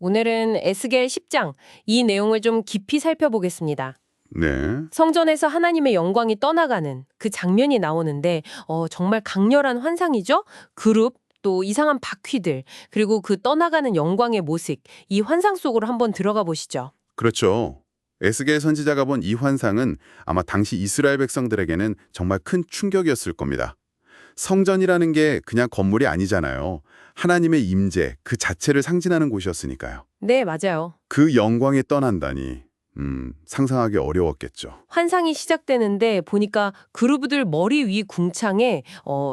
오늘은 에스겔 10장 이 내용을 좀 깊이 살펴보겠습니다. 네. 성전에서 하나님의 영광이 떠나가는 그 장면이 나오는데 정말 강렬한 환상이죠? 그룹, 또 이상한 바퀴들, 그리고 그 떠나가는 영광의 모습, 이 환상 속으로 한번 들어가 보시죠. 그렇죠. 에스겔 선지자가 본 이 환상은 아마 당시 이스라엘 백성들에게는 정말 큰 충격이었을 겁니다. 성전이라는 게 그냥 건물이 아니잖아요. 하나님의 임재, 그 자체를 상징하는 곳이었으니까요. 네, 맞아요. 그 영광이 떠난다니, 상상하기 어려웠겠죠. 환상이 시작되는데 보니까 그루브들 머리 위 궁창에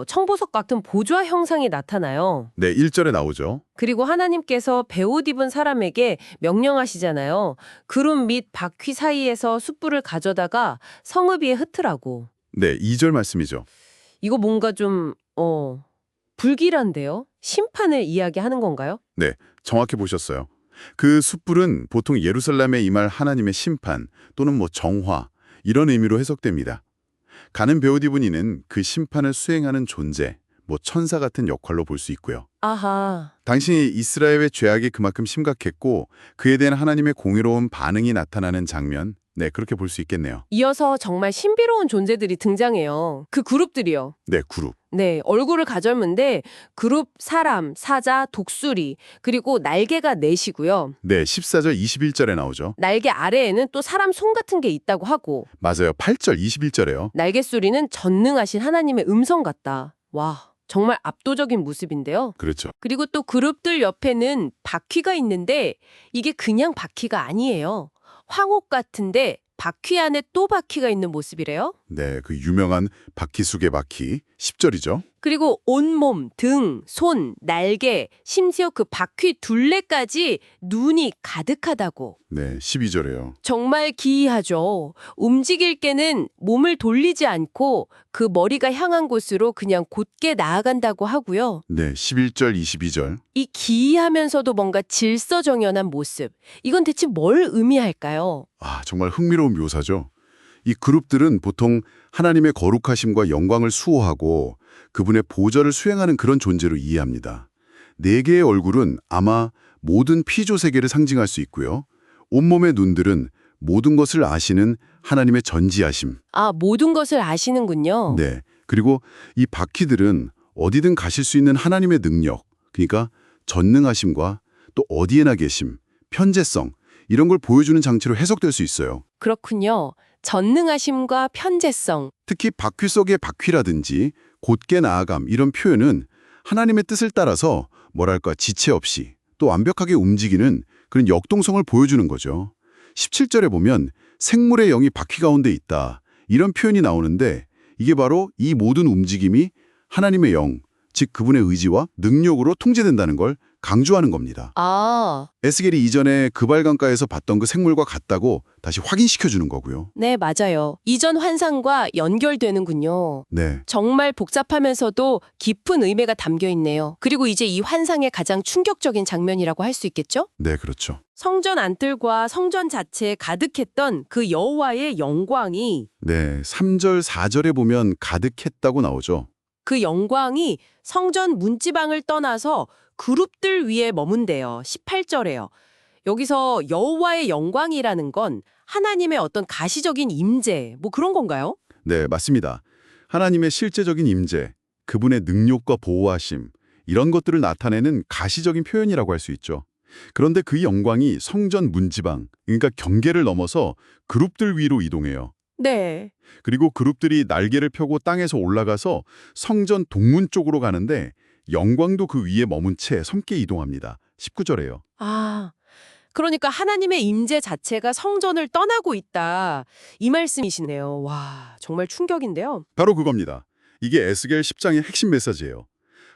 청보석 같은 보좌 형상이 나타나요. 네, 1절에 나오죠. 그리고 하나님께서 베옷 입은 사람에게 명령하시잖아요. 구름 및 바퀴 사이에서 숯불을 가져다가 성읍 위에 흩으라고. 네, 2절 말씀이죠. 이거 뭔가 좀 불길한데요? 심판을 이야기하는 건가요? 네, 정확히 보셨어요. 그 숯불은 보통 예루살렘에 임할 하나님의 심판 또는 정화 이런 의미로 해석됩니다. 가는 베옷 입은 이는 그 심판을 수행하는 존재, 천사 같은 역할로 볼 수 있고요. 아하. 당시 이스라엘의 죄악이 그만큼 심각했고 그에 대한 하나님의 공의로운 반응이 나타나는 장면, 네, 그렇게 볼 수 있겠네요. 이어서 정말 신비로운 존재들이 등장해요. 그 그룹들이요. 네, 그룹. 네, 얼굴을 가젊은데 그룹 사람, 사자, 독수리, 그리고 날개가 넷이고요. 네, 14절 21절에 나오죠. 날개 아래에는 또 사람 손 같은 게 있다고 하고 맞아요. 8절 21절에요. 날개 소리는 전능하신 하나님의 음성 같다. 와, 정말 압도적인 모습인데요. 그렇죠. 그리고 또 그룹들 옆에는 바퀴가 있는데 이게 그냥 바퀴가 아니에요. 황옥 같은데 바퀴 안에 또 바퀴가 있는 모습이래요. 네, 그 유명한 바퀴 속의 바퀴 10절이죠. 그리고 온몸, 등, 손, 날개, 심지어 그 바퀴 둘레까지 눈이 가득하다고. 네, 12절에요. 정말 기이하죠. 움직일 때는 몸을 돌리지 않고 그 머리가 향한 곳으로 그냥 곧게 나아간다고 하고요. 네, 11절 22절. 이 기이하면서도 뭔가 질서정연한 모습. 이건 대체 뭘 의미할까요? 정말 흥미로운 묘사죠. 이 그룹들은 보통 하나님의 거룩하심과 영광을 수호하고 그분의 보좌를 수행하는 그런 존재로 이해합니다. 네 개의 얼굴은 아마 모든 피조 세계를 상징할 수 있고요. 온몸의 눈들은 모든 것을 아시는 하나님의 전지하심. 모든 것을 아시는군요. 네. 그리고 이 바퀴들은 어디든 가실 수 있는 하나님의 능력, 그러니까 전능하심과 또 어디에나 계심, 편재성, 이런 걸 보여주는 장치로 해석될 수 있어요. 그렇군요. 전능하심과 편재성. 특히 바퀴 속의 바퀴라든지 곧게 나아감 이런 표현은 하나님의 뜻을 따라서 지체 없이 또 완벽하게 움직이는 그런 역동성을 보여주는 거죠. 17절에 보면 생물의 영이 바퀴 가운데 있다. 이런 표현이 나오는데 이게 바로 이 모든 움직임이 하나님의 영, 즉 그분의 의지와 능력으로 통제된다는 걸 강조하는 겁니다. 에스겔이 이전에 그발강가에서 봤던 그 생물과 같다고 다시 확인시켜주는 거고요. 네, 맞아요. 이전 환상과 연결되는군요. 네. 정말 복잡하면서도 깊은 의미가 담겨 있네요. 그리고 이제 이 환상의 가장 충격적인 장면이라고 할 수 있겠죠? 네, 그렇죠. 성전 안뜰과 성전 자체에 가득했던 그 여호와의 영광이 네, 3절, 4절에 보면 가득했다고 나오죠. 그 영광이 성전 문지방을 떠나서 그룹들 위에 머문대요. 18절에요. 여기서 여호와의 영광이라는 건 하나님의 어떤 가시적인 임재, 그런 건가요? 네, 맞습니다. 하나님의 실제적인 임재, 그분의 능력과 보호하심, 이런 것들을 나타내는 가시적인 표현이라고 할 수 있죠. 그런데 그 영광이 성전 문지방, 그러니까 경계를 넘어서 그룹들 위로 이동해요. 네. 그리고 그룹들이 날개를 펴고 땅에서 올라가서 성전 동문 쪽으로 가는데 영광도 그 위에 머문 채 섬게 이동합니다. 19절에요. 그러니까 하나님의 임재 자체가 성전을 떠나고 있다. 이 말씀이시네요. 와, 정말 충격인데요. 바로 그겁니다. 이게 에스겔 10장의 핵심 메시지예요.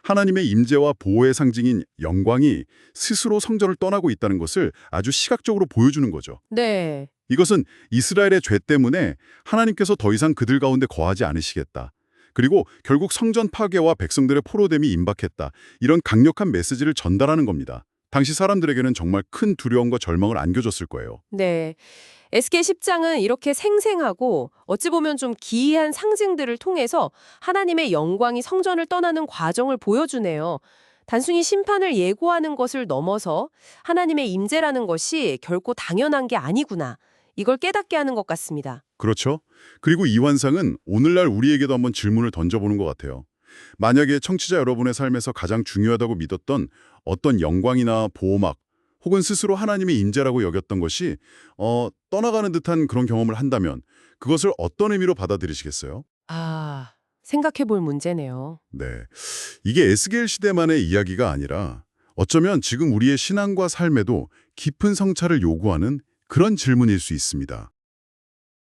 하나님의 임재와 보호의 상징인 영광이 스스로 성전을 떠나고 있다는 것을 아주 시각적으로 보여주는 거죠. 네. 이것은 이스라엘의 죄 때문에 하나님께서 더 이상 그들 가운데 거하지 않으시겠다. 그리고 결국 성전 파괴와 백성들의 포로됨이 임박했다. 이런 강력한 메시지를 전달하는 겁니다. 당시 사람들에게는 정말 큰 두려움과 절망을 안겨줬을 거예요. 네. 에스겔 10장은 이렇게 생생하고 어찌 보면 좀 기이한 상징들을 통해서 하나님의 영광이 성전을 떠나는 과정을 보여주네요. 단순히 심판을 예고하는 것을 넘어서 하나님의 임재라는 것이 결코 당연한 게 아니구나. 이걸 깨닫게 하는 것 같습니다. 그렇죠. 그리고 이 환상은 오늘날 우리에게도 한번 질문을 던져보는 것 같아요. 만약에 청취자 여러분의 삶에서 가장 중요하다고 믿었던 어떤 영광이나 보호막 혹은 스스로 하나님의 임재라고 여겼던 것이 떠나가는 듯한 그런 경험을 한다면 그것을 어떤 의미로 받아들이시겠어요? 아, 생각해 볼 문제네요. 네, 이게 에스겔 시대만의 이야기가 아니라 어쩌면 지금 우리의 신앙과 삶에도 깊은 성찰을 요구하는 그런 질문일 수 있습니다.